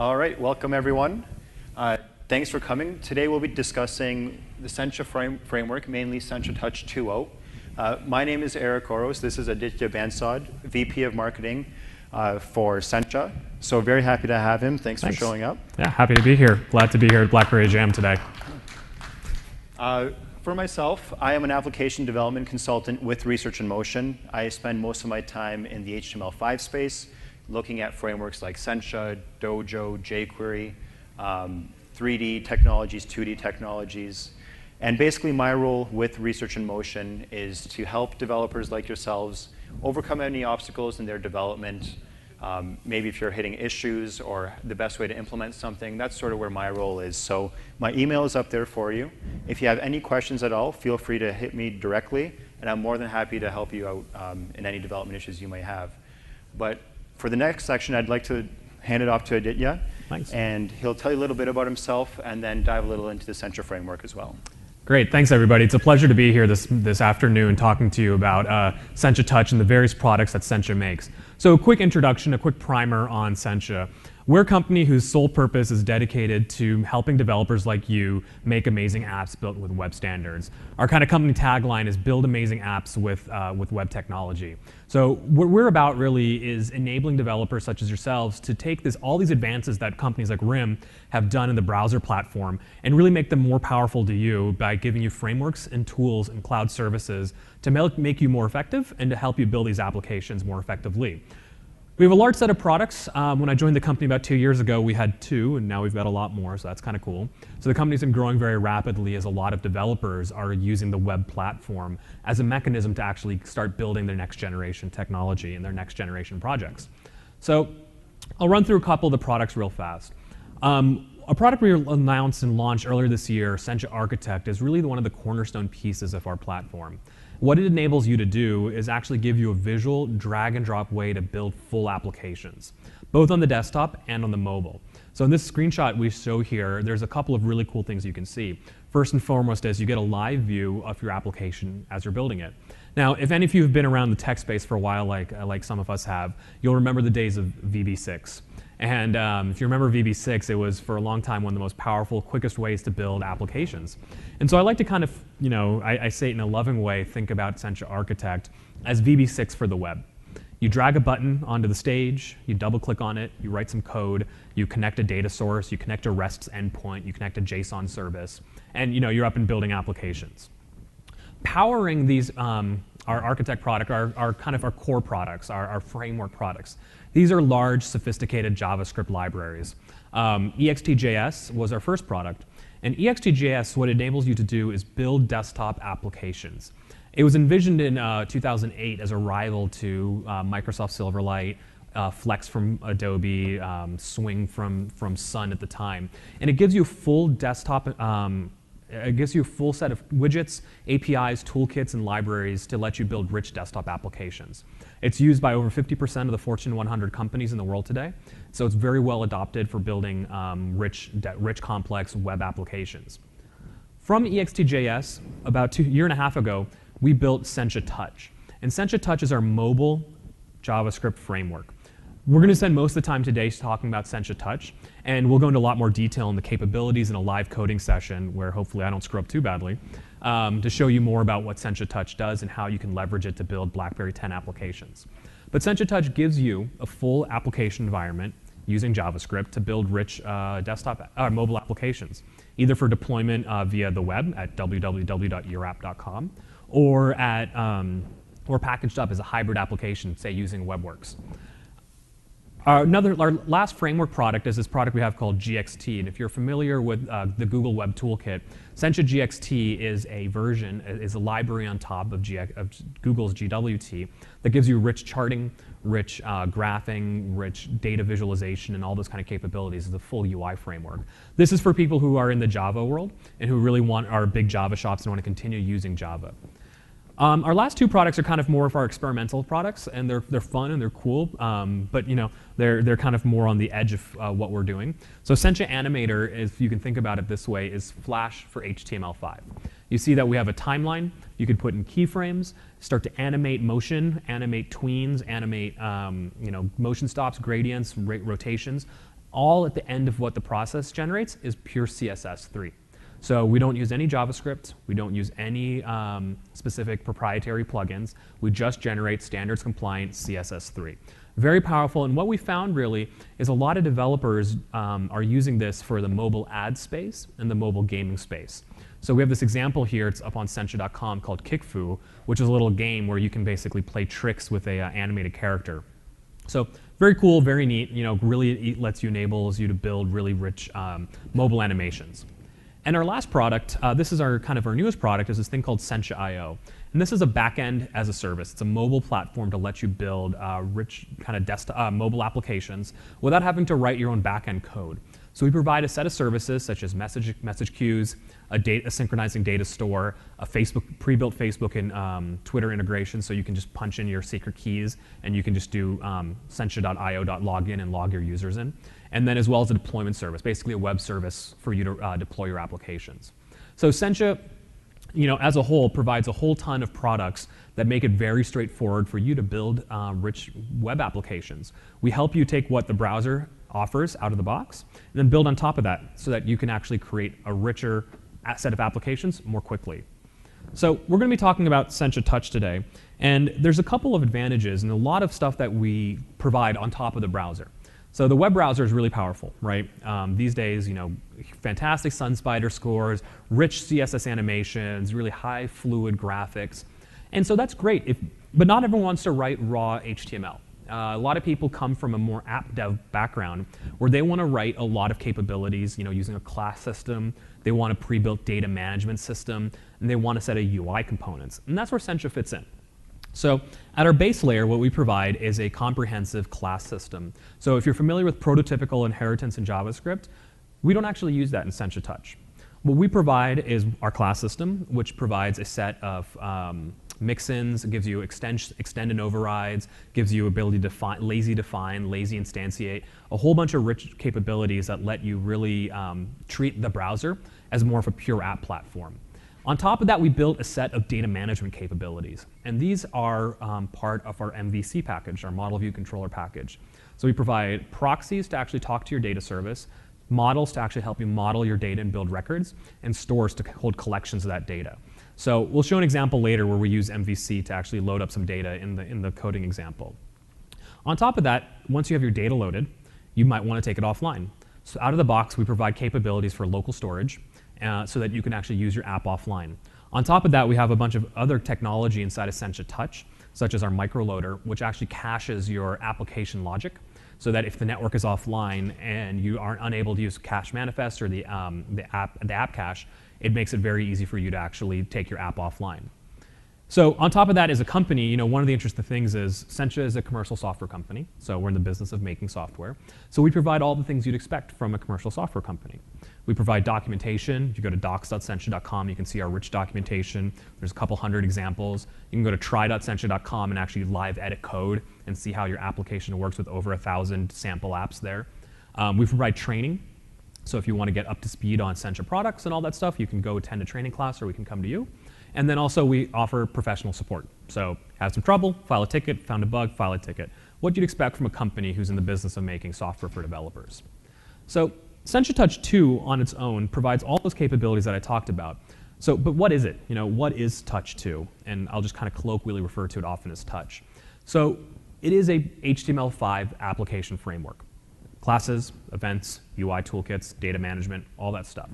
All right, welcome everyone. Thanks for coming. Today we'll be discussing the Sencha framework, mainly Sencha Touch 2.0. My name is Eric Oros. This is Aditya Bansod, VP of Marketing for Sencha. So very happy to have him. Thanks for showing up. Yeah, happy to be here. Glad to be here at BlackBerry Jam today. For myself, I am an application development consultant with Research in Motion. I spend most of my time in the HTML5 space, looking at frameworks like Sencha, Dojo, jQuery, 3D technologies, 2D technologies. And basically my role with Research in Motion is to help developers like yourselves overcome any obstacles in their development. Maybe if you're hitting issues or the best way to implement something, that's sort of where my role is. So my email is up there for you. If you have any questions at all, feel free to hit me directly, and I'm more than happy to help you out in any development issues you may have. But for the next section, I'd like to hand it off to Aditya. Thanks. And he'll tell you a little bit about himself and then dive a little into the Sencha framework as well. Great, thanks everybody. It's a pleasure to be here this afternoon talking to you about Sencha Touch and the various products that Sencha makes. So a quick introduction, a quick primer on Sencha. We're a company whose sole purpose is dedicated to helping developers like you make amazing apps built with web standards. Our kind of company tagline is build amazing apps with web technology. So what we're about really is enabling developers such as yourselves to take all these advances that companies like RIM have done in the browser platform and really make them more powerful to you by giving you frameworks and tools and cloud services to make you more effective and to help you build these applications more effectively. We have a large set of products. When I joined the company about 2 years ago, we had 2, and now we've got a lot more, so that's kind of cool. So the company's been growing very rapidly as a lot of developers are using the web platform as a mechanism to actually start building their next generation technology and their next generation projects. So I'll run through a couple of the products real fast. A product we announced and launched earlier this year, Sencha Architect, is really one of the cornerstone pieces of our platform. What it enables you to do is actually give you a visual drag and drop way to build full applications, both on the desktop and on the mobile. So in this screenshot we show here, there's a couple of really cool things you can see. First and foremost is you get a live view of your application as you're building it. Now, if any of you have been around the tech space for a while, like some of us have, you'll remember the days of VB6. And if you remember VB6, it was for a long time one of the most powerful, quickest ways to build applications. And so I like to kind of, I say it in a loving way, think about Sencha Architect as VB6 for the web. You drag a button onto the stage, you double click on it, you write some code, you connect a data source, you connect a REST endpoint, you connect a JSON service, and you're up and building applications. Powering these, our Architect product, are kind of our core products, our framework products. These are large, sophisticated JavaScript libraries. EXTJS was our first product. And EXTJS, what it enables you to do is build desktop applications. It was envisioned in 2008 as a rival to Microsoft Silverlight, Flex from Adobe, Swing from Sun at the time. And it gives you a full desktop, it gives you a full set of widgets, APIs, toolkits, and libraries to let you build rich desktop applications. It's used by over 50% of the Fortune 100 companies in the world today, so it's very well adopted for building rich, complex web applications. From EXTJS, about a year and a half ago, we built Sencha Touch. And Sencha Touch is our mobile JavaScript framework. We're going to spend most of the time today talking about Sencha Touch, and we'll go into a lot more detail on the capabilities in a live coding session where hopefully I don't screw up too badly, to show you more about what Sencha Touch does and how you can leverage it to build BlackBerry 10 applications. But Sencha Touch gives you a full application environment using JavaScript to build rich mobile applications, either for deployment via the web at www.yourapp.com or packaged up as a hybrid application, say using WebWorks. Our last framework product is this product we have called GXT. And if you're familiar with the Google Web Toolkit, Sencha GXT is a library on top of Google's GWT that gives you rich charting, rich graphing, rich data visualization, and all those kind of capabilities as a full UI framework. This is for people who are in the Java world and who really are big Java shops and want to continue using Java. Our last 2 products are kind of more of our experimental products, and they're fun and they're cool, but they're kind of more on the edge of what we're doing. So Sencha Animator, if you can think about it this way, is Flash for HTML5. You see that we have a timeline. You could put in keyframes, start to animate motion, animate tweens, animate motion stops, gradients, rotations. all at the end of what the process generates is pure CSS3. So we don't use any JavaScript. We don't use any specific proprietary plugins. We just generate standards compliant CSS3. Very powerful. And what we found really is a lot of developers are using this for the mobile ad space and the mobile gaming space. So we have this example here. It's up on Sencha.com called Kickfu, which is a little game where you can basically play tricks with a animated character. So very cool, very neat. Really enables you to build really rich mobile animations. And our last product, this is our newest product, is this thing called Sencha IO. And this is a backend as a service. It's a mobile platform to let you build rich desktop mobile applications without having to write your own backend code. So we provide a set of services such as message queues, a synchronizing data store, a pre-built Facebook and Twitter integration, so you can just punch in your secret keys and you can just do sencha.io.login and log your users in. And then as well as a deployment service, basically a web service for you to deploy your applications. So Sencha, as a whole, provides a whole ton of products that make it very straightforward for you to build rich web applications. We help you take what the browser offers out of the box and then build on top of that so that you can actually create a richer set of applications more quickly. So we're going to be talking about Sencha Touch today, and there's a couple of advantages and a lot of stuff that we provide on top of the browser. So the web browser is really powerful, right? These days, fantastic SunSpider scores, rich CSS animations, really high fluid graphics. And so that's great, but not everyone wants to write raw HTML. A lot of people come from a more app dev background where they want to write a lot of capabilities, using a class system. They want a pre-built data management system, and they want a set of UI components. And that's where Sencha fits in. So at our base layer, what we provide is a comprehensive class system. So if you're familiar with prototypical inheritance in JavaScript, we don't actually use that in Sencha Touch. What we provide is our class system, which provides a set of mix-ins, gives you extend and overrides, gives you ability to lazy define, lazy instantiate, a whole bunch of rich capabilities that let you really treat the browser as more of a pure app platform. On top of that, we built a set of data management capabilities. And these are part of our MVC package, our Model View Controller package. So we provide proxies to actually talk to your data service, models to actually help you model your data and build records, and stores to hold collections of that data. So we'll show an example later where we use MVC to actually load up some data in the coding example. On top of that, once you have your data loaded, you might want to take it offline. So out of the box, we provide capabilities for local storage, so that you can actually use your app offline. On top of that, we have a bunch of other technology inside of Sencha Touch, such as our microloader, which actually caches your application logic, so that if the network is offline and you aren't unable to use cache manifest or the app cache, it makes it very easy for you to actually take your app offline. So on top of that, as a company, one of the interesting things is Sencha is a commercial software company, so we're in the business of making software. So we provide all the things you'd expect from a commercial software company. We provide documentation. If you go to docs.sencha.com, you can see our rich documentation. There's a couple hundred examples. You can go to try.sencha.com and actually live edit code and see how your application works with over 1,000 sample apps there. We provide training. So if you want to get up to speed on Sencha products and all that stuff, you can go attend a training class or we can come to you. And then also we offer professional support. So have some trouble, file a ticket, found a bug, file a ticket. What you'd expect from a company who's in the business of making software for developers. So Sencha Touch 2 on its own provides all those capabilities that I talked about. So, but what is it? What is Touch 2? And I'll just kind of colloquially refer to it often as Touch. So it is a HTML5 application framework. Classes, events, UI toolkits, data management, all that stuff.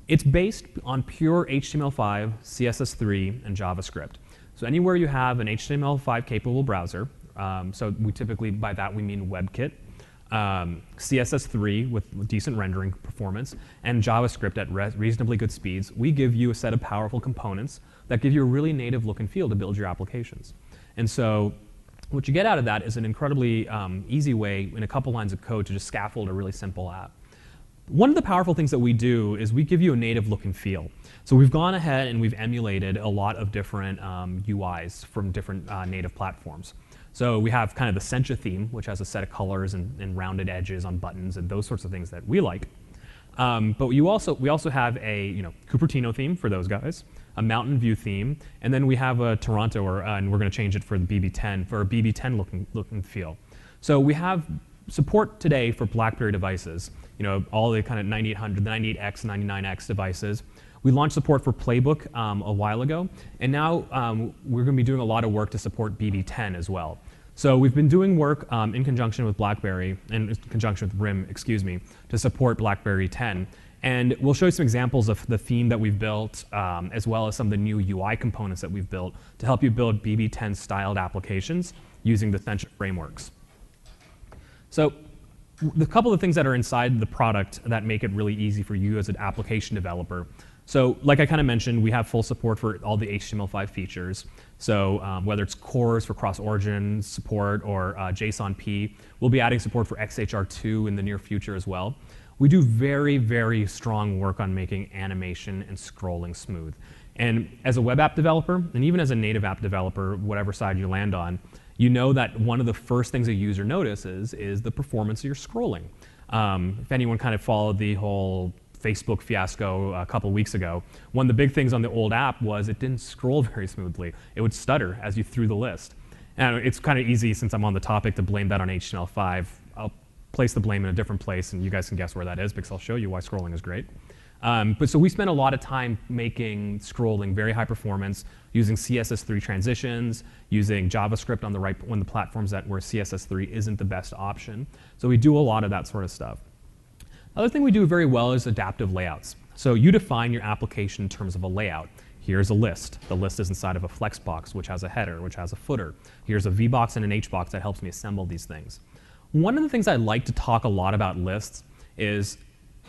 It's based on pure HTML5, CSS3, and JavaScript. So anywhere you have an HTML5 capable browser, so we typically, by that we mean WebKit, CSS3 with decent rendering performance, and JavaScript at reasonably good speeds, we give you a set of powerful components that give you a really native look and feel to build your applications. And so what you get out of that is an incredibly easy way in a couple lines of code to just scaffold a really simple app. One of the powerful things that we do is we give you a native look and feel. So we've gone ahead and we've emulated a lot of different UIs from different native platforms. So we have kind of the Sencha theme, which has a set of colors and rounded edges on buttons and those sorts of things that we like. But we also have a Cupertino theme for those guys, a Mountain View theme, and then we have a Toronto, and we're going to change it for the BB10 for a BB10 look and feel. So we have support today for BlackBerry devices, all the kind of 9800, 98X, 99X devices. We launched support for Playbook a while ago, and now we're going to be doing a lot of work to support BB10 as well. So we've been doing work in conjunction with BlackBerry, and in conjunction with RIM, excuse me, to support BlackBerry 10. And we'll show you some examples of the theme that we've built, as well as some of the new UI components that we've built to help you build BB10 styled applications using the Sencha frameworks. So the couple of things that are inside the product that make it really easy for you as an application developer. So like I kind of mentioned, we have full support for all the HTML5 features. So whether it's cores for cross-origin support or JSON-P, we'll be adding support for XHR2 in the near future as well. We do very, very strong work on making animation and scrolling smooth. And as a web app developer, and even as a native app developer, whatever side you land on, you know that one of the first things a user notices is the performance of your scrolling. If anyone kind of followed the whole Facebook fiasco a couple weeks ago, one of the big things on the old app was it didn't scroll very smoothly. It would stutter as you threw the list. And it's kind of easy, since I'm on the topic, to blame that on HTML5. I'll place the blame in a different place, and you guys can guess where that is, because I'll show you why scrolling is great. But so we spent a lot of time making scrolling very high performance, using CSS3 transitions, using JavaScript on the platforms where CSS3 isn't the best option. So we do a lot of that sort of stuff. Other thing we do very well is adaptive layouts. So you define your application in terms of a layout. Here's a list. The list is inside of a flexbox, which has a header, which has a footer. Here's a VBox and an HBox that helps me assemble these things. One of the things I like to talk a lot about lists is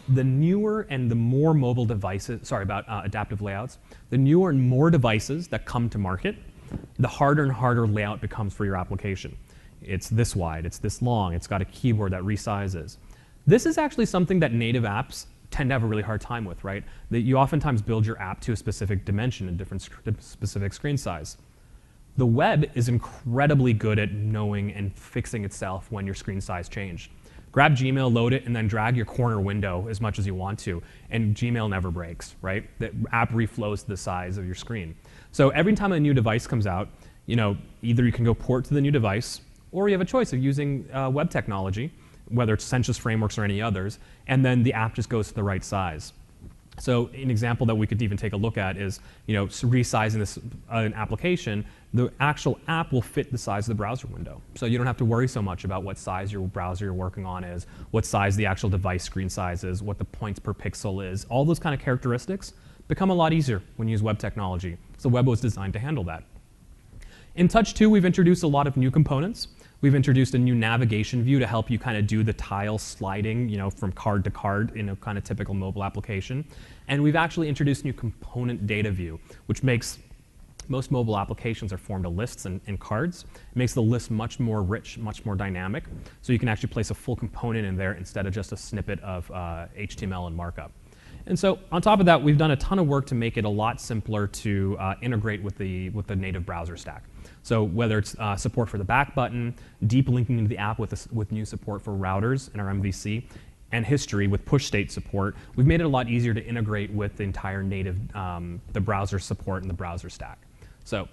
the newer and the more mobile devices, adaptive layouts, the newer and more devices that come to market, the harder and harder layout becomes for your application. It's this wide, it's this long, it's got a keyboard that resizes. This is actually something that native apps tend to have a really hard time with, right? That you oftentimes build your app to a specific dimension, a different specific screen size. The web is incredibly good at knowing and fixing itself when your screen size changed. Grab Gmail, load it, and then drag your corner window as much as you want to, and Gmail never breaks, right? The app reflows to the size of your screen. So every time a new device comes out, either you can go port to the new device, or you have a choice of using web technology, whether it's Sencha's frameworks or any others, and then the app just goes to the right size. So an example that we could even take a look at is, resizing this an application. The actual app will fit the size of the browser window. So you don't have to worry so much about what size your browser you're working on is, what size the actual device screen size is, what the points per pixel is. All those kind of characteristics become a lot easier when you use web technology. So web was designed to handle that. In Touch 2, we've introduced a lot of new components. We've introduced a new navigation view to help you kind of do the tile sliding, from card to card in a kind of typical mobile application. And we've actually introduced new component data view, which makes most mobile applications are formed of lists and cards. It makes the list much more rich, much more dynamic. So you can actually place a full component in there instead of just a snippet of HTML and markup. And so on top of that, we've done a ton of work to make it a lot simpler to integrate with the native browser stack. So whether it's support for the back button, deep linking into the app with new support for routers in our MVC, and history with push state support, we've made it a lot easier to integrate with the entire native, the browser support and the browser stack. So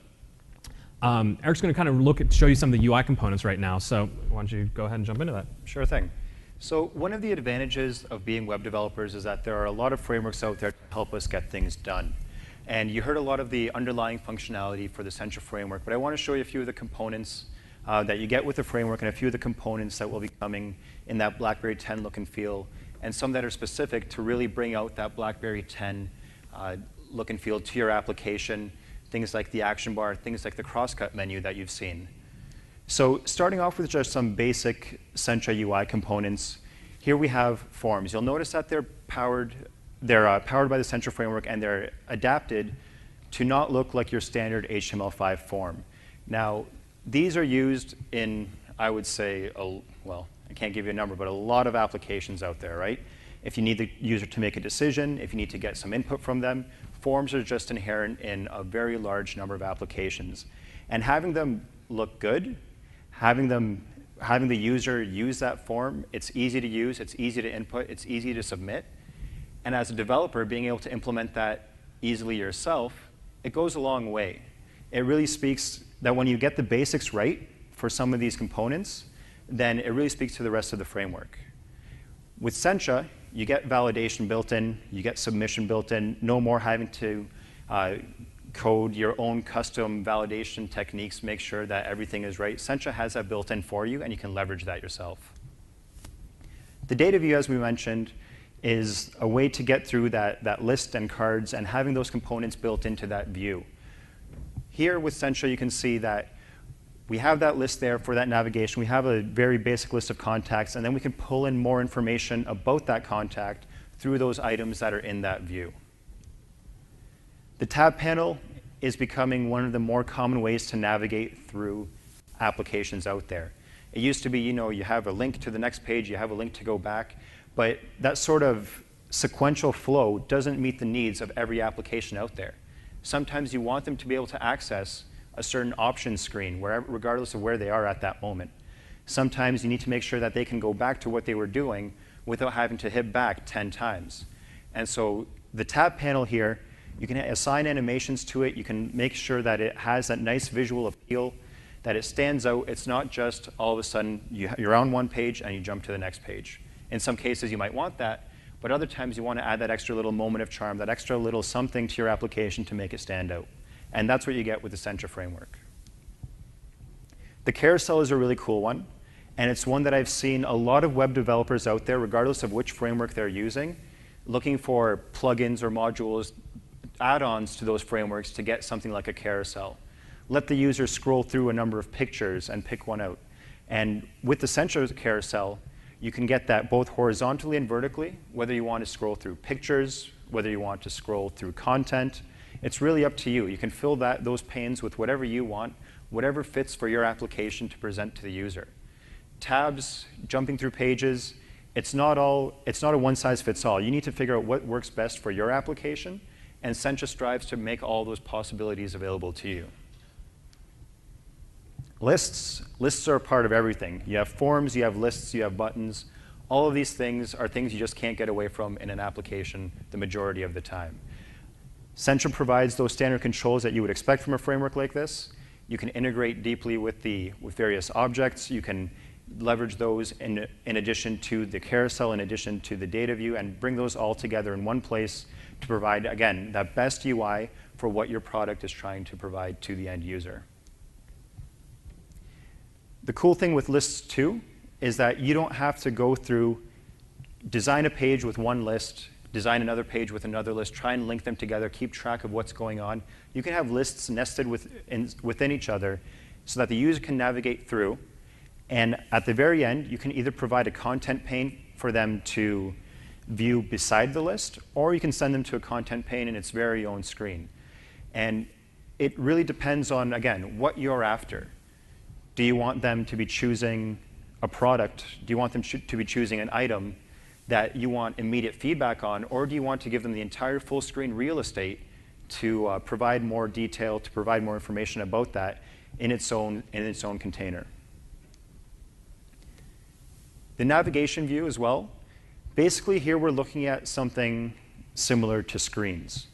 Eric's going to kind of show you some of the UI components right now. So why don't you go ahead and jump into that? Sure thing. So one of the advantages of being web developers is that there are a lot of frameworks out there to help us get things done. And you heard a lot of the underlying functionality for the Sencha framework, but I want to show you a few of the components that you get with the framework and a few of the components that will be coming in that BlackBerry 10 look and feel, and some that are specific to really bring out that BlackBerry 10 look and feel to your application, things like the action bar, things like the crosscut menu that you've seen. So starting off with just some basic Sencha UI components, here we have forms. You'll notice that they're powered by the Sencha framework, and they're adapted to not look like your standard HTML5 form. Now, these are used in, I would say, well, I can't give you a number, but a lot of applications out there, right? If you need the user to make a decision, if you need to get some input from them, forms are just inherent in a very large number of applications. And having them look good, having the user use that form, it's easy to use, it's easy to input, it's easy to submit. And as a developer, being able to implement that easily yourself, it goes a long way. It really speaks that when you get the basics right for some of these components, then it really speaks to the rest of the framework. With Sencha, you get validation built in, you get submission built in, no more having to code your own custom validation techniques, make sure that everything is right. Sencha has that built in for you, and you can leverage that yourself. The data view, as we mentioned, is a way to get through that list and cards and having those components built into that view. Here with Sencha, you can see that we have that list there for that navigation. We have a very basic list of contacts, and then we can pull in more information about that contact through those items that are in that view. The tab panel is becoming one of the more common ways to navigate through applications out there. It used to be, you have a link to the next page, you have a link to go back, but that sort of sequential flow doesn't meet the needs of every application out there. Sometimes you want them to be able to access a certain option screen, regardless of where they are at that moment. Sometimes you need to make sure that they can go back to what they were doing without having to hit back 10 times. And so the tab panel here, you can assign animations to it. You can make sure that it has that nice visual appeal, that it stands out. It's not just all of a sudden you're on one page and you jump to the next page. In some cases, you might want that, but other times you want to add that extra little moment of charm, that extra little something to your application to make it stand out. And that's what you get with the Sencha framework. The carousel is a really cool one, and it's one that I've seen a lot of web developers out there, regardless of which framework they're using, looking for plugins or modules, add-ons to those frameworks to get something like a carousel. Let the user scroll through a number of pictures and pick one out. And with the Sencha carousel, you can get that both horizontally and vertically, whether you want to scroll through pictures, whether you want to scroll through content. It's really up to you. You can fill those panes with whatever you want, whatever fits for your application to present to the user. Tabs, jumping through pages, it's not a one-size-fits-all. You need to figure out what works best for your application, and Sencha strives to make all those possibilities available to you. Lists are a part of everything. You have forms, you have lists, you have buttons. All of these things are things you just can't get away from in an application the majority of the time. Sencha provides those standard controls that you would expect from a framework like this. You can integrate deeply with various objects. You can leverage those in addition to the carousel, in addition to the data view, and bring those all together in one place to provide, again, that best UI for what your product is trying to provide to the end user. The cool thing with lists, too, is that you don't have to go through, design a page with one list, design another page with another list, try and link them together, keep track of what's going on. You can have lists nested within each other so that the user can navigate through. And at the very end, you can either provide a content pane for them to view beside the list, or you can send them to a content pane in its very own screen. And it really depends on, again, what you're after. Do you want them to be choosing a product? Do you want them to be choosing an item that you want immediate feedback on, or do you want to give them the entire full screen real estate to provide more detail, to provide more information about that in its own container? The navigation view as well. Basically, here we're looking at something similar to screens.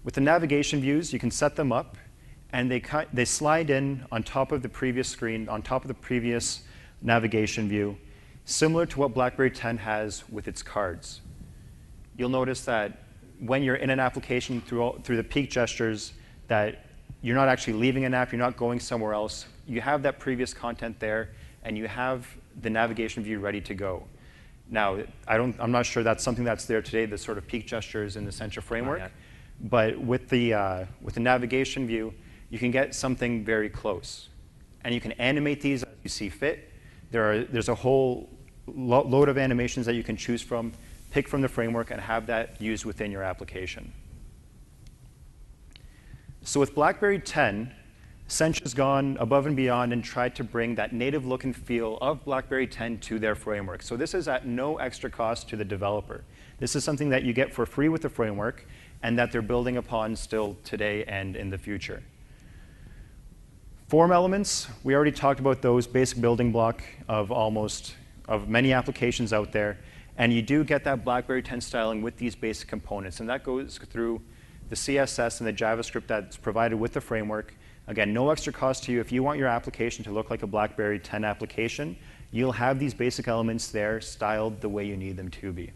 With the navigation views, you can set them up, and they slide in on top of the previous screen, on top of the previous navigation view, similar to what BlackBerry 10 has with its cards. You'll notice that when you're in an application through the peak gestures, that you're not actually leaving an app, you're not going somewhere else. You have that previous content there, and you have the navigation view ready to go. Now, I'm not sure that's something that's there today, the sort of peak gestures in the Sencha framework. But with the navigation view, you can get something very close. And you can animate these as you see fit. There's a whole load of animations that you can choose from, pick from the framework, and have that used within your application. So with BlackBerry 10, Sencha's gone above and beyond and tried to bring that native look and feel of BlackBerry 10 to their framework. So this is at no extra cost to the developer. This is something that you get for free with the framework and that they're building upon still today and in the future. Form elements, we already talked about those, basic building block of many applications out there. And you do get that BlackBerry 10 styling with these basic components. And that goes through the CSS and the JavaScript that's provided with the framework, Again, no extra cost to you. If you want your application to look like a BlackBerry 10 application, you'll have these basic elements there styled the way you need them to be.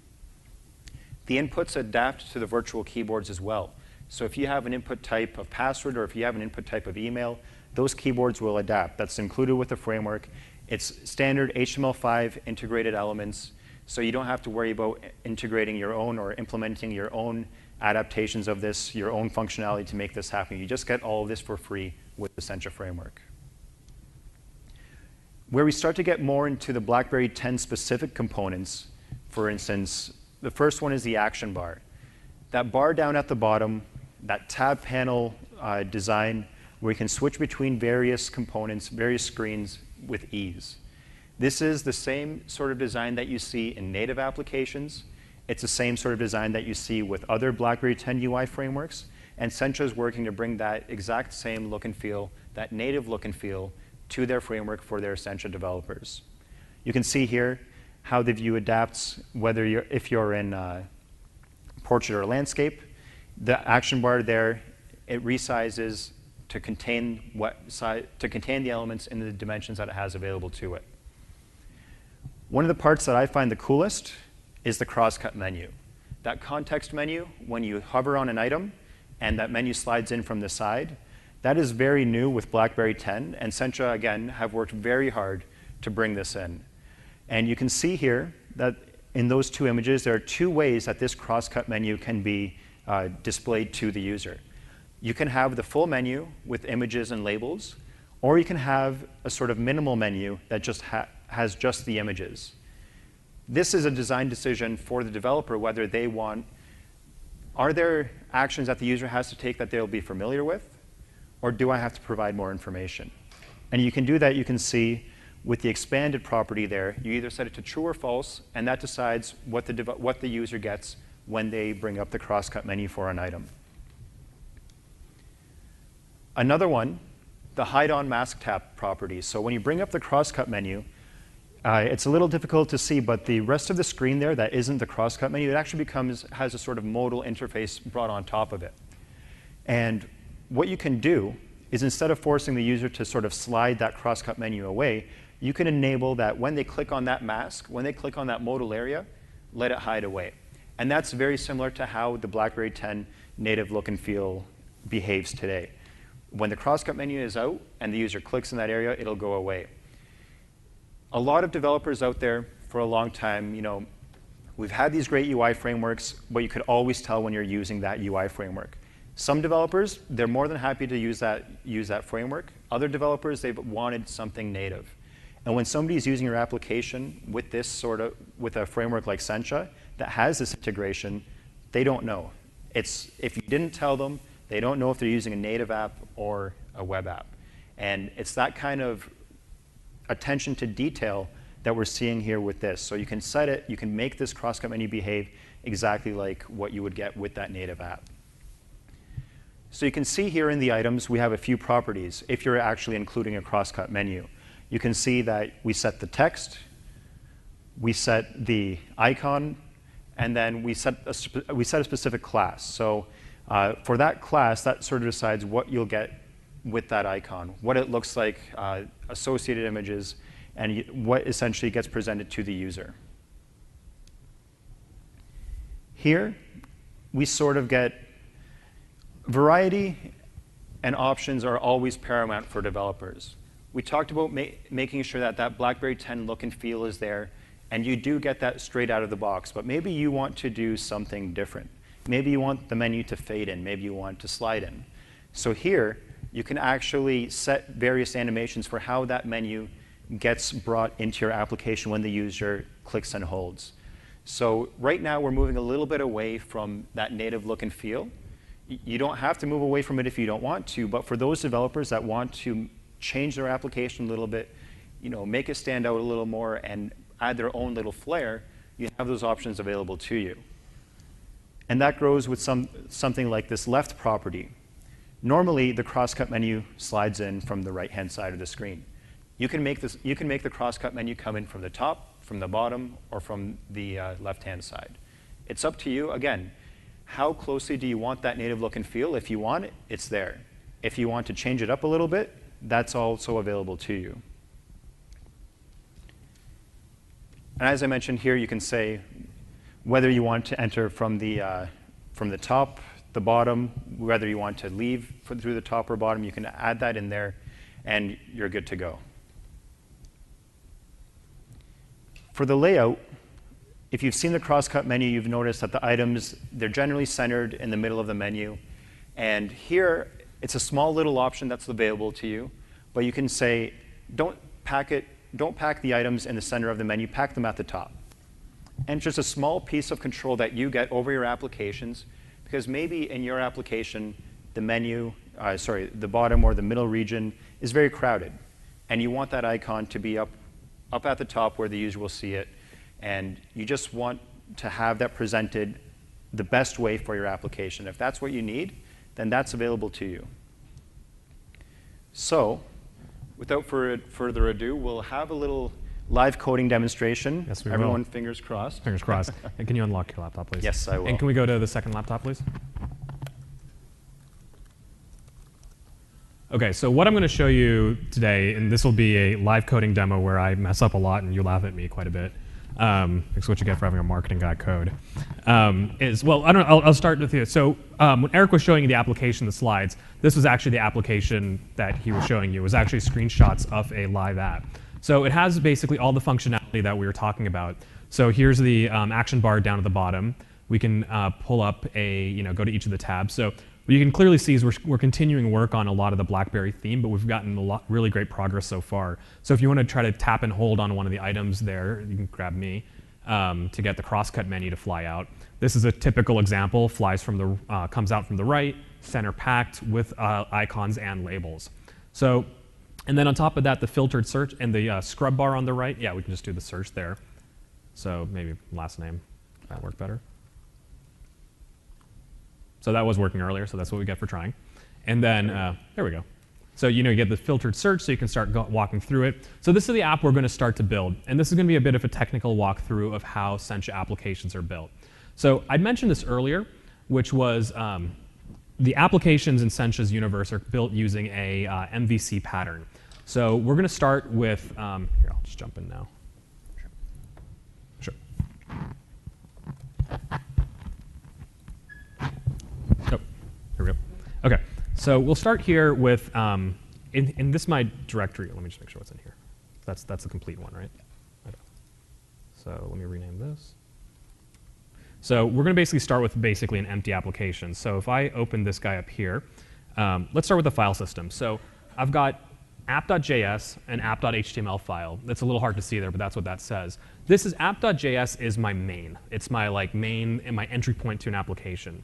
The inputs adapt to the virtual keyboards as well. So if you have an input type of password or if you have an input type of email, those keyboards will adapt. That's included with the framework. It's standard HTML5 integrated elements, so you don't have to worry about integrating your own or implementing your own adaptations of this, your own functionality to make this happen. You just get all of this for free with the Sencha framework. Where we start to get more into the BlackBerry 10 specific components, for instance, the first one is the action bar. That bar down at the bottom, that tab panel design where you can switch between various components, various screens with ease. This is the same sort of design that you see in native applications. It's the same sort of design that you see with other BlackBerry 10 UI frameworks, and Sencha is working to bring that exact same look and feel, that native look and feel, to their framework for their Sencha developers. You can see here how the view adapts, if you're in portrait or landscape. The action bar there, it resizes to contain the elements in the dimensions that it has available to it. One of the parts that I find the coolest is the crosscut menu. That context menu, when you hover on an item and that menu slides in from the side, that is very new with BlackBerry 10, and Sencha, again, have worked very hard to bring this in. And you can see here that in those two images, there are two ways that this crosscut menu can be displayed to the user. You can have the full menu with images and labels, or you can have a sort of minimal menu that just has just the images. This is a design decision for the developer whether they want, are there actions that the user has to take that they'll be familiar with, or do I have to provide more information? And you can do that, you can see, with the expanded property there. You either set it to true or false, and that decides what the user gets when they bring up the crosscut menu for an item. Another one, the hide on mask tap property. So when you bring up the crosscut menu, it's a little difficult to see, but the rest of the screen there that isn't the crosscut menu, it actually has a sort of modal interface brought on top of it. And what you can do is instead of forcing the user to sort of slide that crosscut menu away, you can enable that when they click on that mask, when they click on that modal area, let it hide away. And that's very similar to how the BlackBerry 10 native look and feel behaves today. When the crosscut menu is out and the user clicks in that area, it'll go away. A lot of developers out there for a long time, we've had these great UI frameworks, but you could always tell when you're using that UI framework. Some developers, they're more than happy to use that framework. Other developers, they've wanted something native. And when somebody's using your application with with a framework like Sencha that has this integration, they don't know. If you didn't tell them, they don't know if they're using a native app or a web app. And it's that kind of attention to detail that we're seeing here with this. So you can set it, you can make this crosscut menu behave exactly like what you would get with that native app. So you can see here in the items, we have a few properties if you're actually including a crosscut menu. You can see that we set the text, we set the icon, and then we set a specific class. So for that class, that sort of decides what you'll get with that icon, what it looks like, associated images, and what essentially gets presented to the user. Here, we sort of get variety and options are always paramount for developers. We talked about making sure that that BlackBerry 10 look and feel is there, and you do get that straight out of the box, but maybe you want to do something different. Maybe you want the menu to fade in, maybe you want to slide in. So here, you can actually set various animations for how that menu gets brought into your application when the user clicks and holds. So right now, we're moving a little bit away from that native look and feel. You don't have to move away from it if you don't want to, but for those developers that want to change their application a little bit, make it stand out a little more and add their own little flair, you have those options available to you. And that grows with something like this left property. Normally, the crosscut menu slides in from the right-hand side of the screen. You can make the crosscut menu come in from the top, from the bottom, or from the left-hand side. It's up to you. Again, how closely do you want that native look and feel? If you want it, it's there. If you want to change it up a little bit, that's also available to you. And as I mentioned here, you can say whether you want to enter from the top, the bottom, whether you want to leave through the top or bottom. You can add that in there, and you're good to go. For the layout, if you've seen the crosscut menu, you've noticed that the items, they're generally centered in the middle of the menu. And here, it's a small little option that's available to you, but you can say, don't pack the items in the center of the menu, pack them at the top. And it's just a small piece of control that you get over your applications, because maybe in your application, the menu, the bottom or the middle region is very crowded. And you want that icon to be up at the top where the user will see it. And you just want to have that presented the best way for your application. If that's what you need, then that's available to you. So, without further ado, we'll have a little live coding demonstration. Yes, we will. Everyone, fingers crossed. Fingers crossed. And can you unlock your laptop, please? Yes, I will. And can we go to the second laptop, please? OK, so what I'm going to show you today, and this will be a live coding demo where I mess up a lot and you laugh at me quite a bit. It's what you get for having a marketing guy code. I'll start with you. So when Eric was showing you the application, the slides, this was actually the application that he was showing you. It was actually screenshots of a live app. So it has basically all the functionality that we were talking about. So here's the action bar down at the bottom. We can pull up go to each of the tabs. So what you can clearly see is we're continuing work on a lot of the BlackBerry theme, but we've gotten really great progress so far. So if you want to try to tap and hold on one of the items there, you can grab me to get the crosscut menu to fly out. This is a typical example. Comes out from the right, center packed with icons and labels. So, and then on top of that, the filtered search and the scrub bar on the right. Yeah, we can just do the search there. So maybe last name, that work better. So that was working earlier, so that's what we get for trying. And then, there we go. So you get the filtered search, so you can start walking through it. So this is the app we're going to start to build. And this is going to be a bit of a technical walkthrough of how Sencha applications are built. So I'd mentioned this earlier, which was the applications in Sencha's universe are built using a MVC pattern. So we're going to start with, here, I'll just jump in now. Sure. Here we go. OK, so we'll start here with, in this my directory, let me just make sure what's in here. That's the complete one, right? Okay. So let me rename this. So we're going to basically start with an empty application. So if I open this guy up here, let's start with the file system. So I've got app.js and app.html file. That's a little hard to see there, but that's what that says. This is app.js is my main. It's my main and my entry point to an application.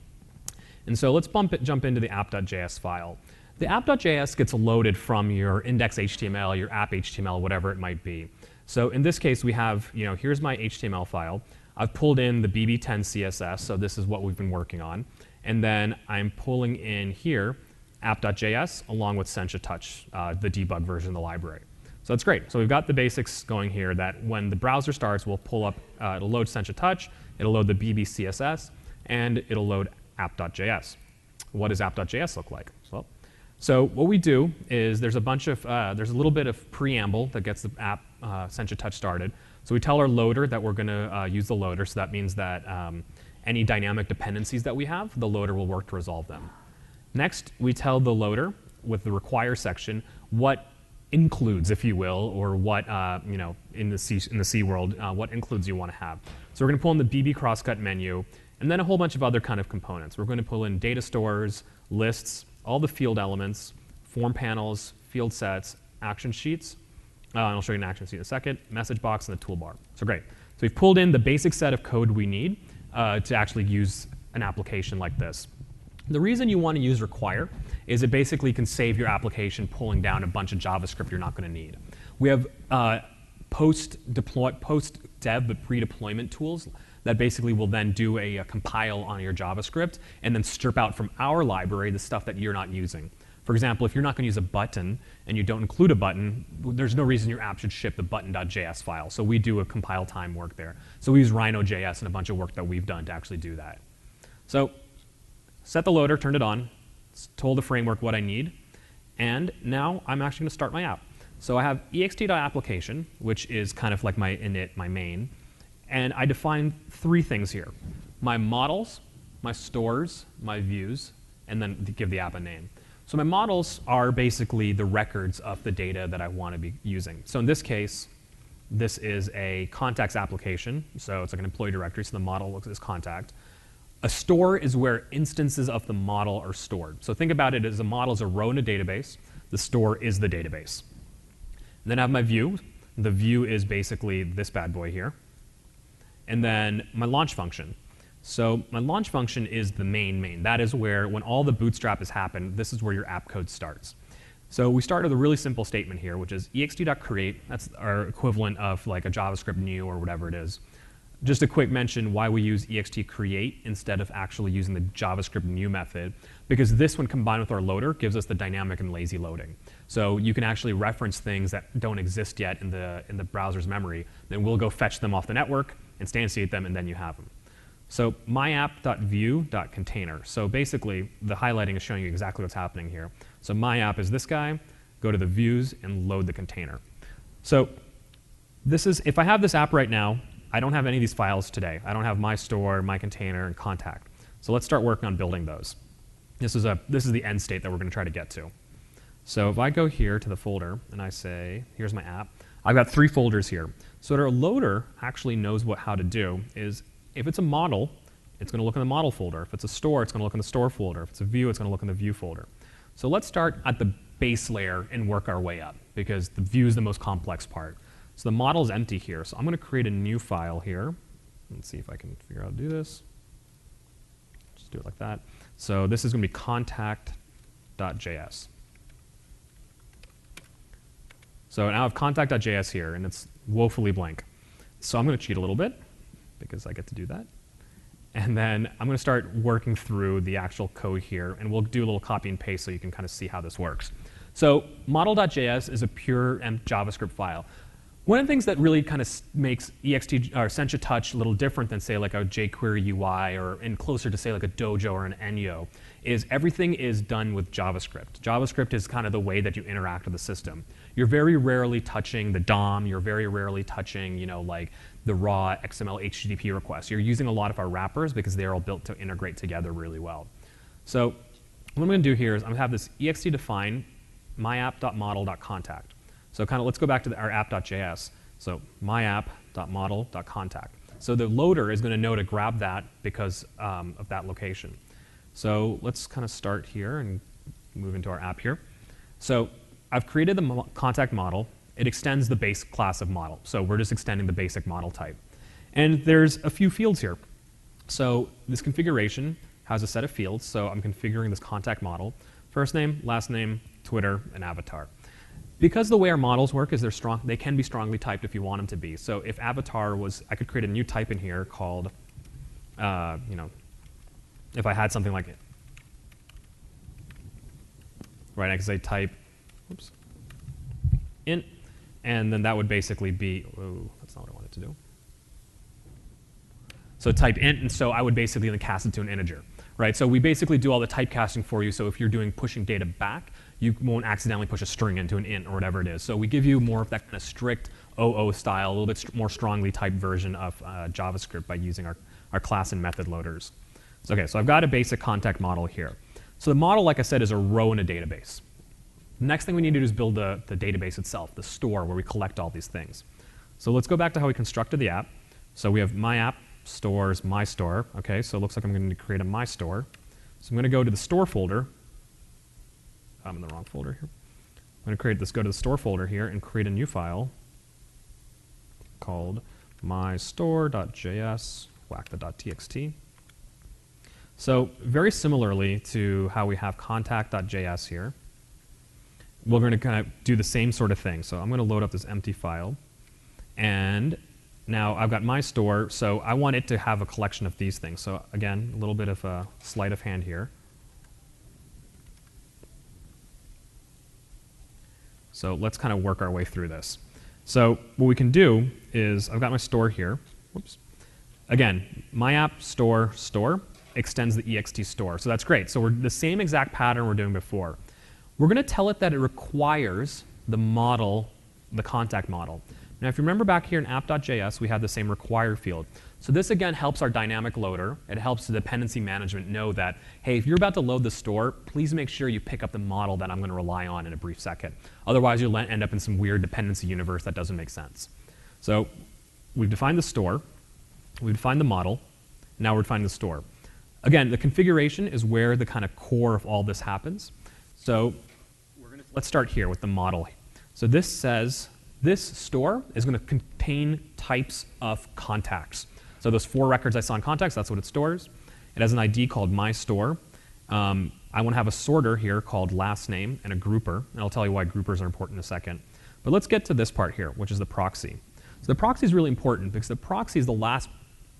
And so let's jump into the app.js file. The app.js gets loaded from your index.html, your app.html, whatever it might be. So in this case, we have, here's my HTML file. I've pulled in the BB10 CSS, so this is what we've been working on. And then I'm pulling in here app.js along with Sencha Touch, the debug version of the library. So that's great. So we've got the basics going here that when the browser starts, we'll pull up, it'll load Sencha Touch, it'll load the BB CSS, and it'll load app.js. What does app.js look like? So what we do is there's a little bit of preamble that gets the app Sencha Touch started. So we tell our loader that we're going to use the loader. So that means that any dynamic dependencies that we have, the loader will work to resolve them. Next, we tell the loader with the require section what includes, if you will, or what in the C world, what includes you want to have. So we're going to pull in the BB crosscut menu. And then a whole bunch of other kind of components. We're going to pull in data stores, lists, all the field elements, form panels, field sets, action sheets. And I'll show you an action sheet in a second, message box, and the toolbar. So great. So we've pulled in the basic set of code we need to actually use an application like this. The reason you want to use require is it basically can save your application pulling down a bunch of JavaScript you're not going to need. We have post-dev but pre-deployment tools that basically will then do a compile on your JavaScript and then strip out from our library the stuff that you're not using. For example, if you're not going to use a button and you don't include a button, there's no reason your app should ship the button.js file. So we do a compile time work there. So we use Rhino.js and a bunch of work that we've done to actually do that. So set the loader, turned it on, told the framework what I need. And now I'm actually going to start my app. So I have ext.application, which is kind of like my init, my main. And I define 3 things here: my models, my stores, my views, and then give the app a name. So my models are basically the records of the data that I want to be using. So in this case, this is a contacts application. So it's like an employee directory, so the model looks as contact. A store is where instances of the model are stored. So think about it as a model is a row in a database. The store is the database. And then I have my view. The view is basically this bad boy here. And then my launch function. So my launch function is the main. That is where, when all the bootstrap has happened, this is where your app code starts. So we start with a really simple statement here, which is ext.create. That's our equivalent of like a JavaScript new or whatever it is. Just a quick mention why we use ext_create instead of actually using the JavaScript new method, because this, when combined with our loader, gives us the dynamic and lazy loading. So you can actually reference things that don't exist yet in the browser's memory. Then we'll go fetch them off the network, instantiate them, and then you have them. So myapp.view.container. So basically, the highlighting is showing you exactly what's happening here. So my app is this guy. Go to the views and load the container. So this is, if I have this app right now, I don't have any of these files today. I don't have my store, my container, and contact. So let's start working on building those. This is the end state that we're going to try to get to. So if I go here to the folder and I say, here's my app, I've got 3 folders here. So what our loader actually knows how to do is, if it's a model, it's going to look in the model folder. If it's a store, it's going to look in the store folder. If it's a view, it's going to look in the view folder. So let's start at the base layer and work our way up, because the view is the most complex part. So the model is empty here. So I'm going to create a new file here. Let's see if I can figure out how to do this. Just do it like that. So this is going to be contact.js. So now I have contact.js here, and it's woefully blank. So I'm going to cheat a little bit, because I get to do that. And then I'm going to start working through the actual code here, and we'll do a little copy and paste so you can kind of see how this works. So model.js is a pure JavaScript file. One of the things that really kind of makes Sencha Touch a little different than, say, like a jQuery UI and closer to, say, like a Dojo or an Enyo is everything is done with JavaScript. JavaScript is kind of the way that you interact with the system. You're very rarely touching the DOM. You're very rarely touching, like the raw XML HTTP requests. You're using a lot of our wrappers because they're all built to integrate together really well. So what I'm going to do here is I'm going to have this ext define myapp.model.contact. So kind of let's go back to our app.js. So myapp.model.contact. So the loader is going to know to grab that because of that location. So let's kind of start here and move into our app here. So I've created the contact model. It extends the base class of model. So we're just extending the basic model type. And there's a few fields here. So this configuration has a set of fields. So I'm configuring this contact model: first name, last name, Twitter, and avatar. Because the way our models work is they can be strongly typed if you want them to be. So if avatar was, I could create a new type in here called, if I had something like it, right? I could say type, oops, int, and then that would basically be, whoa, that's not what I wanted to do. So type int, and so I would basically then cast it to an integer, right? So we basically do all the typecasting for you. So if you're doing pushing data back, you won't accidentally push a string into an int or whatever it is. So we give you more of that kind of strict OO style, a little bit more strongly typed version of JavaScript by using our class and method loaders. So, okay, so I've got a basic contact model here. So the model, like I said, is a row in a database. The next thing we need to do is build the database itself, the store where we collect all these things. So let's go back to how we constructed the app. So we have my app, stores, my store. Okay, so it looks like I'm going to create a my store. So I'm going to go to the store folder. I'm in the wrong folder here. I'm going to create this, go to the store folder here and create a new file called mystore.js, whack the .txt. So very similarly to how we have contact.js here, we're going to kind of do the same sort of thing. So I'm going to load up this empty file. And now I've got my store, so I want it to have a collection of these things. So again, a little bit of a sleight of hand here. So let's kind of work our way through this. So what we can do is, I've got my store here. Whoops. Again, my app store extends the ext store. So that's great. So we're the same exact pattern we're doing before. we're going to tell it that it requires the model, the contact model. Now, if you remember back here in app.js, we had the same require field. So this, again, helps our dynamic loader. It helps the dependency management know that, hey, if you're about to load the store, please make sure you pick up the model that I'm going to rely on in a brief second. Otherwise, you'll end up in some weird dependency universe that doesn't make sense. So we've defined the store. We've defined the model. Now we're defining the store. Again, the configuration is where the kind of core of all this happens. So let's start here with the model. So this says this store is going to contain types of contacts. So those 4 records I saw in contacts, that's what it stores. It has an ID called myStore. I want to have a sorter here called last name and a grouper. And I'll tell you why groupers are important in a second. But let's get to this part here, which is the proxy. So the proxy is really important because the proxy is the last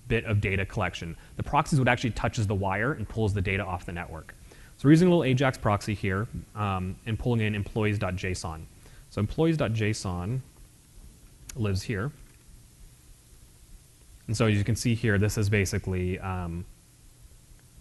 bit of data collection. The proxy is what actually touches the wire and pulls the data off the network. So we're using a little AJAX proxy here and pulling in employees.json. So employees.json lives here. And so as you can see here, this is basically,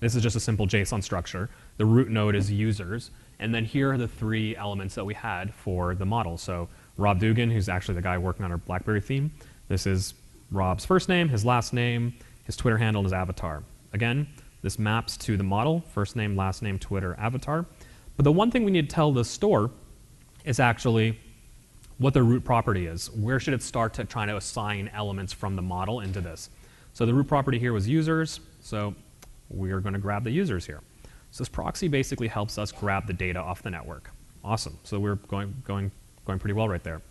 this is just a simple JSON structure. The root node is users. And then here are the 3 elements that we had for the model. So Rob Dugan, who's actually the guy working on our BlackBerry theme. This is Rob's first name, his last name, his Twitter handle, and his avatar. Again, this maps to the model, first name, last name, Twitter, avatar. But the one thing we need to tell the store is actually what the root property is. Where should it start to try to assign elements from the model into this? So the root property here was users, so we're going to grab the users here. So this proxy basically helps us grab the data off the network. Awesome. So we're going pretty well right there.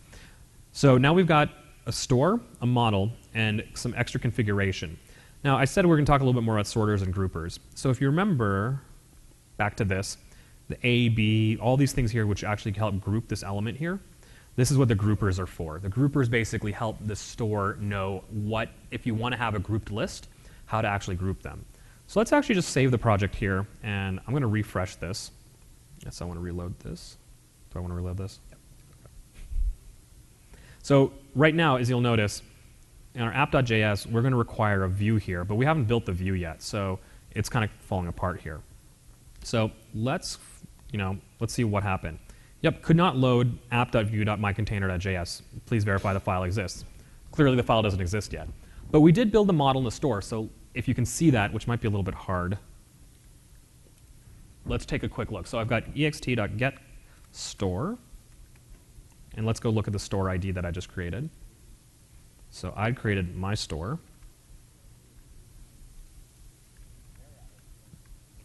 So now we've got a store, a model, and some extra configuration. Now, I said we're going to talk a little bit more about sorters and groupers. So if you remember, back to this, the A, B, all these things here which actually help group this element here, this is what the groupers are for. The groupers basically help the store know what, if you want to have a grouped list, how to actually group them. So let's actually just save the project here, and I'm going to refresh this. Yes, I want to reload this. Do I want to reload this? Yep. Okay. So right now, as you'll notice, in our app.js, we're going to require a view here, but we haven't built the view yet, so it's kind of falling apart here. So let's see what happened. Yep, could not load app.view.mycontainer.js. Please verify the file exists. Clearly, the file doesn't exist yet. But we did build the model in the store, so if you can see that, which might be a little bit hard, let's take a quick look. So I've got ext.getStore, and let's go look at the store ID that I just created. So I created my store.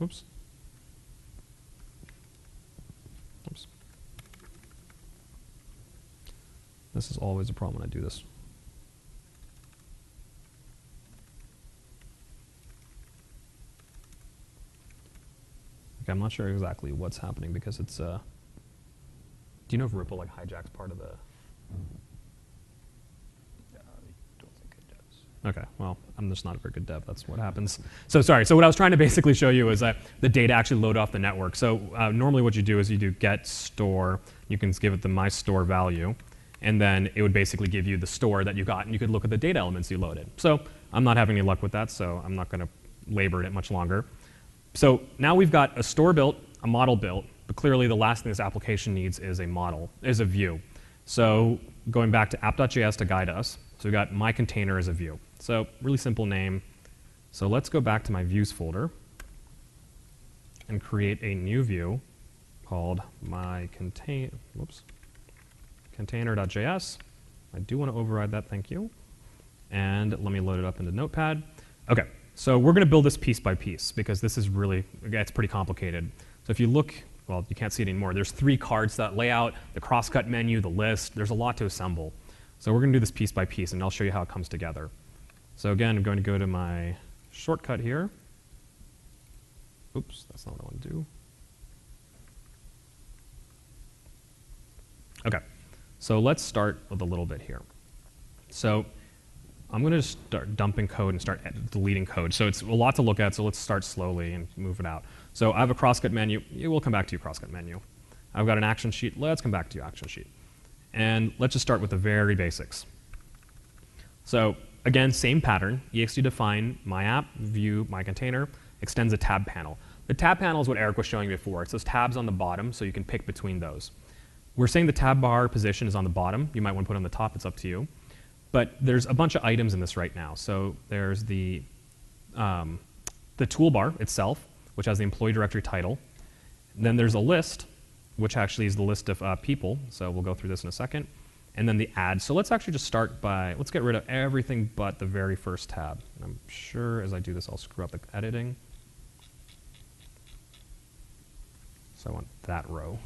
Oops. Oops. This is always a problem when I do this. Okay, I'm not sure exactly what's happening because it's do you know if Ripple like hijacks part of the? Okay, well, I'm just not a very good dev. That's what happens. So sorry. So what I was trying to basically show you is that the data actually load off the network. So normally what you do is you do get store. You can give it the my store value, and then it would basically give you the store that you got, and you could look at the data elements you loaded. So I'm not having any luck with that, so I'm not going to labor it much longer. So now we've got a store built, a model built, but clearly the last thing this application needs is a model, is a view. So going back to app.js to guide us, so we've got my container as a view. So really simple name. So let's go back to my views folder and create a new view called container.js. I do want to override that, thank you. And let me load it up into Notepad. Okay, so we're going to build this piece by piece because this is really, it's pretty complicated. So if you look, well, you can't see it anymore. There's 3 cards, that layout, the crosscut menu, the list. There's a lot to assemble. So we're going to do this piece by piece, and I'll show you how it comes together. So again, I'm going to go to my shortcut here. Oops, that's not what I want to do. Okay, so let's start with a little bit here. So I'm going to start dumping code and start deleting code. So it's a lot to look at, so let's start slowly and move it out. So I have a crosscut menu. We'll come back to you, crosscut menu. I've got an action sheet. Let's come back to you, action sheet. And let's just start with the very basics. So again, same pattern. ext define my app, view, my container, extends a tab panel. The tab panel is what Eric was showing you before. It's those tabs on the bottom, so you can pick between those. We're saying the tab bar position is on the bottom. You might want to put it on the top. It's up to you. But there's a bunch of items in this right now. So there's the toolbar itself, which has the employee directory title. And then there's a list, which actually is the list of people. So we'll go through this in a second. And then the add. So let's actually just start by, let's get rid of everything but the very first tab. And I'm sure as I do this, I'll screw up the editing. So I want that row.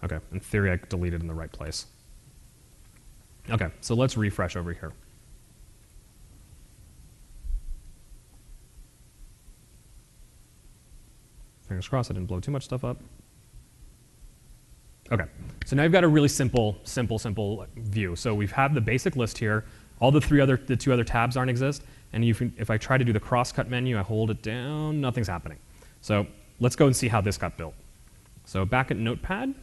Okay, in theory, I deleted it in the right place. Okay, so let's refresh over here. Fingers crossed I didn't blow too much stuff up. Okay, so now you've got a really simple view. So we've had the basic list here. All the two other tabs aren't exist. And if I try to do the crosscut menu, I hold it down, nothing's happening. So let's go and see how this got built. So back at Notepad.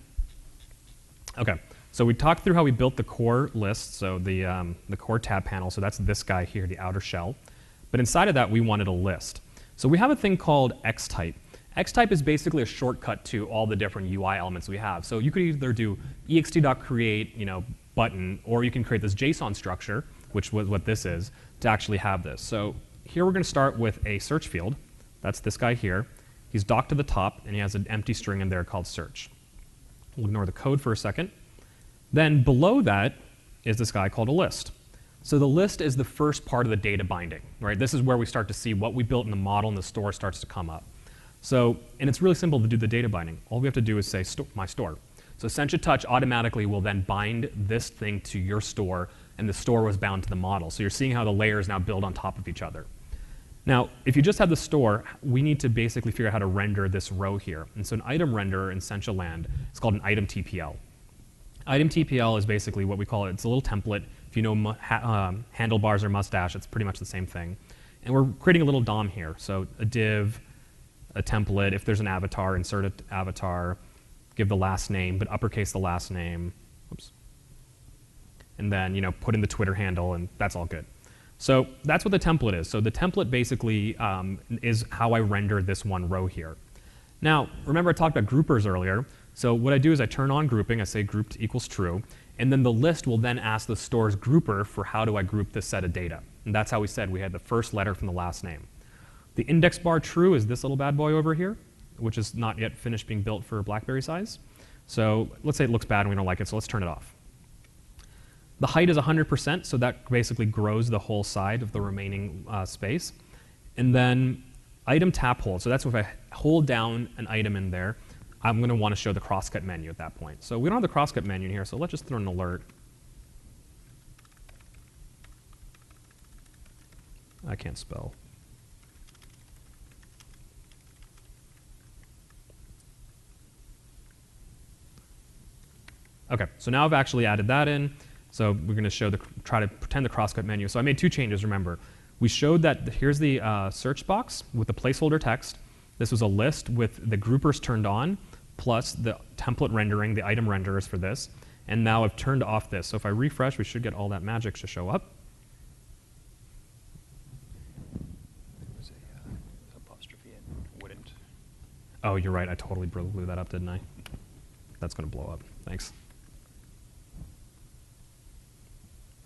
Okay, so we talked through how we built the core list, so the core tab panel, so that's this guy here, the outer shell. But inside of that, we wanted a list. So we have a thing called Xtype. Xtype is basically a shortcut to all the different UI elements we have. So you could either do ext.create, button, or you can create this JSON structure, which was what this is, to actually have this. So here we're going to start with a search field. That's this guy here. He's docked to the top, and he has an empty string in there called search. We'll ignore the code for a second. Then below that is this guy called a list. So the list is the first part of the data binding, right? This is where we start to see what we built in the model and the store starts to come up. So, and it's really simple to do the data binding. All we have to do is say my store. So Sencha Touch automatically will then bind this thing to your store, and the store was bound to the model. So you're seeing how the layers now build on top of each other. Now, if you just have the store, we need to basically figure out how to render this row here. And so an item renderer in Sencha land is called an item TPL. Item TPL is basically what we call it. It's a little template. If you know handlebars or mustache, it's pretty much the same thing. And we're creating a little DOM here. So a div, a template. If there's an avatar, insert an avatar. Give the last name, but uppercase the last name. Oops. And then put in the Twitter handle, and that's all good. So that's what the template is. So the template basically is how I render this one row here. Now, remember I talked about groupers earlier. So what I do is I turn on grouping. I say grouped equals true. And then the list will then ask the store's grouper for how do I group this set of data. And that's how we said we had the first letter from the last name. The index bar true is this little bad boy over here, which is not yet finished being built for BlackBerry size. So let's say it looks bad and we don't like it, so let's turn it off. The height is 100%, so that basically grows the whole side of the remaining space. And then item tap hold, so that's if I hold down an item in there, I'm going to want to show the crosscut menu at that point. So we don't have the crosscut menu in here, so let's just throw an alert. I can't spell. Okay, so now I've actually added that in. So we're going to try to pretend the crosscut menu. So I made two changes, remember. We showed that here's the search box with the placeholder text. This was a list with the groupers turned on, plus the template rendering, the item renderers for this. And now I've turned off this. So if I refresh, we should get all that magic to show up. There was a apostrophe and wouldn't. Oh, you're right. I totally blew that up, didn't I? That's going to blow up. Thanks.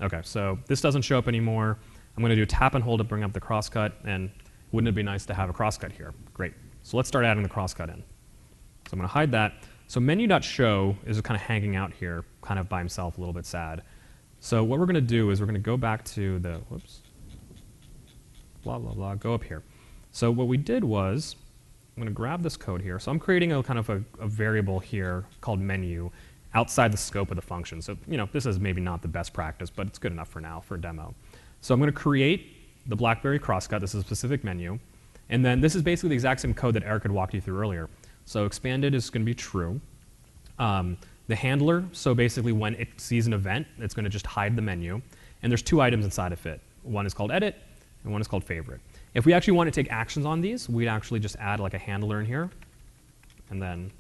Okay, so this doesn't show up anymore. I'm going to do a tap and hold to bring up the crosscut, and wouldn't it be nice to have a crosscut here? Great. So let's start adding the crosscut in. So I'm going to hide that. So menu.show is kind of hanging out here, kind of by himself, a little bit sad. So what we're going to do is we're going to go back to the, whoops, blah, blah, blah, go up here. So what we did was, I'm going to grab this code here. So I'm creating a kind of a variable here called menu outside the scope of the function. So this is maybe not the best practice, but it's good enough for now for a demo. So I'm going to create the BlackBerry crosscut. This is a specific menu. And then this is basically the exact same code that Eric had walked you through earlier. So expanded is going to be true. The handler, so basically when it sees an event, it's going to just hide the menu. And there's two items inside of it. One is called edit, and one is called favorite. If we actually want to take actions on these, we'd actually just add like a handler in here, and then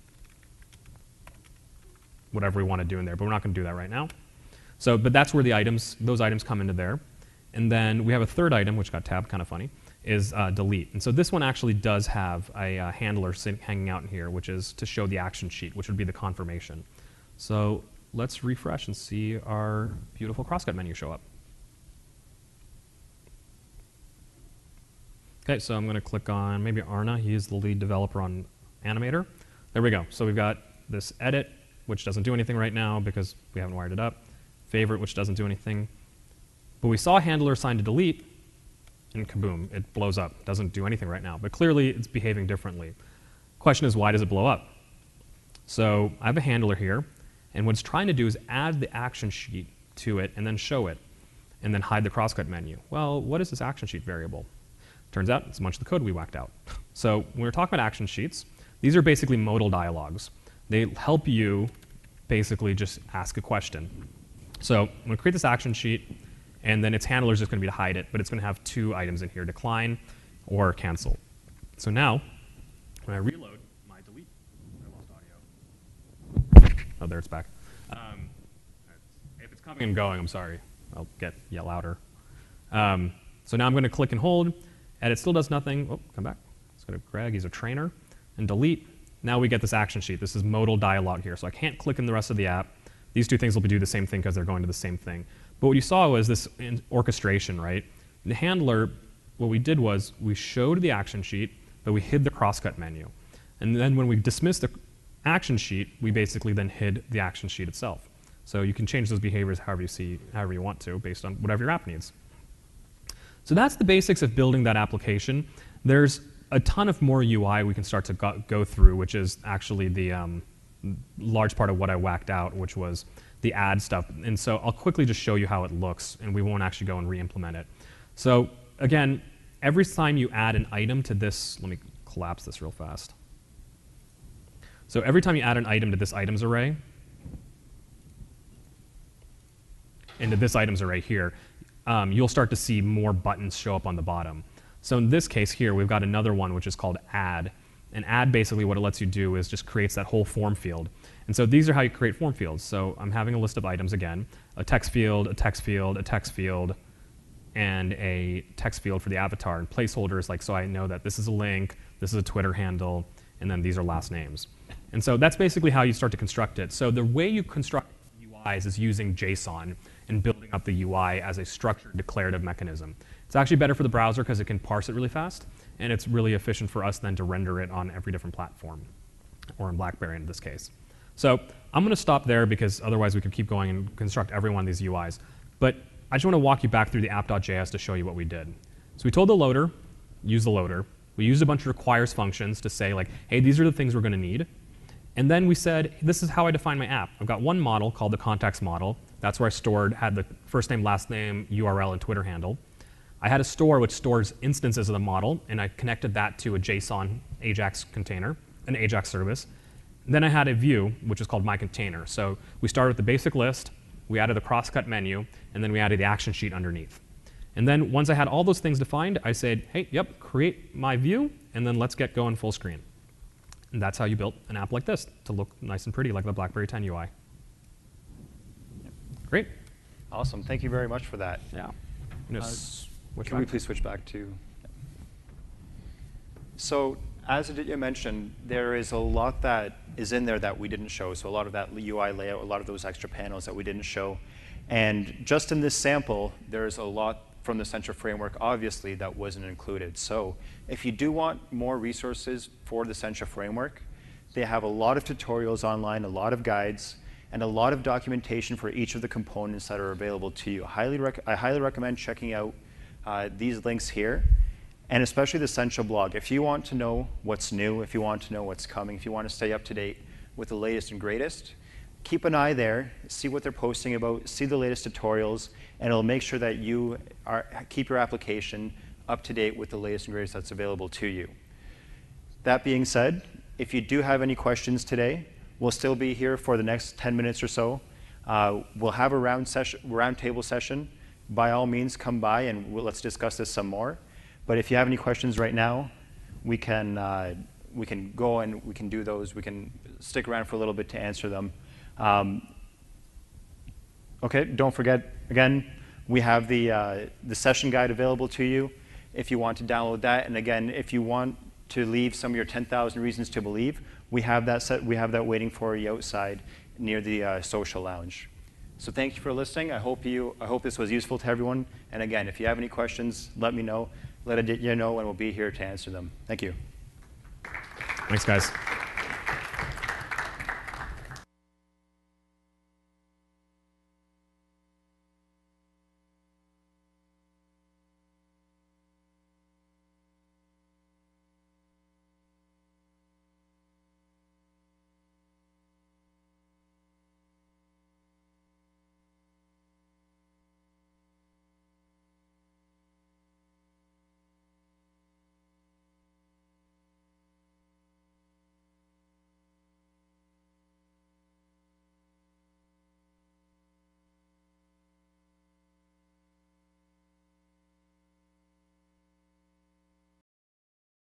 whatever we want to do in there. But we're not going to do that right now. So, but that's where the items, those items come into there. And then we have a third item, which got tabbed, kind of funny, is delete. And so this one actually does have a handler hanging out in here, which is to show the action sheet, which would be the confirmation. So let's refresh and see our beautiful crosscut menu show up. Okay, so I'm going to click on maybe Arna. He's the lead developer on Animator. There we go. So we've got this edit, which doesn't do anything right now because we haven't wired it up. Favorite, which doesn't do anything. But we saw handler assigned to delete, and kaboom, it blows up. Doesn't do anything right now. But clearly, it's behaving differently. Question is, why does it blow up? So I have a handler here, and what it's trying to do is add the action sheet to it and then show it, and then hide the crosscut menu. Well, what is this action sheet variable? Turns out it's a bunch of the code we whacked out. So when we're talking about action sheets, these are basically modal dialogues. They help you basically just ask a question. So I'm going to create this action sheet, and then its handler is just going to be to hide it, but it's going to have two items in here, decline or cancel. So now, when I reload my delete, I lost audio. Oh, there it's back. If it's coming and going, I'm sorry. I'll yell louder. So now I'm going to click and hold. Edit still does nothing. Oh, come back. Let's go to Greg. He's a trainer. And delete. Now we get this action sheet. This is modal dialog here. So I can't click in the rest of the app. These two things will do the same thing because they're going to the same thing. But what you saw was this orchestration, right? The handler, what we did was we showed the action sheet, but we hid the crosscut menu. And then when we dismissed the action sheet, we basically then hid the action sheet itself. So you can change those behaviors however you want to, based on whatever your app needs. So that's the basics of building that application. There's a ton of more UI we can start to go through, which is actually the large part of what I whacked out, which was the add stuff. And so I'll quickly just show you how it looks, and we won't actually go and re-implement it. So again, every time you add an item to this, let me collapse this real fast. So every time you add an item to this items array, into this items array here, you'll start to see more buttons show up on the bottom. So in this case here, we've got another one which is called add. And add, basically what it lets you do is just creates that whole form field. And so these are how you create form fields. So I'm having a list of items again, a text field, a text field, a text field, and a text field for the avatar, and placeholders, like so I know that this is a link, this is a Twitter handle, and then these are last names. And so that's basically how you start to construct it. So the way you construct UIs is using JSON and building up the UI as a structured declarative mechanism. It's actually better for the browser because it can parse it really fast, and it's really efficient for us then to render it on every different platform, or in BlackBerry in this case. So I'm going to stop there because otherwise we could keep going and construct every one of these UIs. But I just want to walk you back through the app.js to show you what we did. So we told the loader, use the loader. We used a bunch of requires functions to say, like, hey, these are the things we're going to need. And then we said, this is how I define my app. I've got one model called the context model. That's where I had the first name, last name, URL, and Twitter handle. I had a store which stores instances of the model, and I connected that to a JSON AJAX container, an AJAX service. And then I had a view, which is called my container. So we started with the basic list, we added the crosscut menu, and then we added the action sheet underneath. And then once I had all those things defined, I said, hey, yep, create my view, and then let's get going full screen. And that's how you built an app like this to look nice and pretty like the BlackBerry 10 UI. Great. Awesome. Thank you very much for that. Yeah. Can we please switch back to? So as Aditya mentioned, there is a lot that is in there that we didn't show. So a lot of that UI layout, a lot of those extra panels that we didn't show. And just in this sample, there's a lot from the Sencha framework, obviously, that wasn't included. So if you do want more resources for the Sencha framework, they have a lot of tutorials online, a lot of guides, and a lot of documentation for each of the components that are available to you. I highly recommend checking out these links here, and especially the Sencha blog. If you want to know what's new, if you want to know what's coming, if you want to stay up to date with the latest and greatest, keep an eye there, see what they're posting about, see the latest tutorials, and it'll make sure that you keep your application up to date with the latest and greatest that's available to you. That being said, if you do have any questions today, we'll still be here for the next 10 minutes or so. We'll have a roundtable session. By all means, come by and let's discuss this some more. But if you have any questions right now, we can go and we can do those. We can stick around for a little bit to answer them. OK, don't forget, again, We have the session guide available to you if you want to download that. And again, if you want to leave some of your 10,000 reasons to believe, we have that waiting for you outside near the social lounge. So thank you for listening. I hope this was useful to everyone. And again, if you have any questions, let me know. Let Aditya know, and we'll be here to answer them. Thank you. Thanks, guys.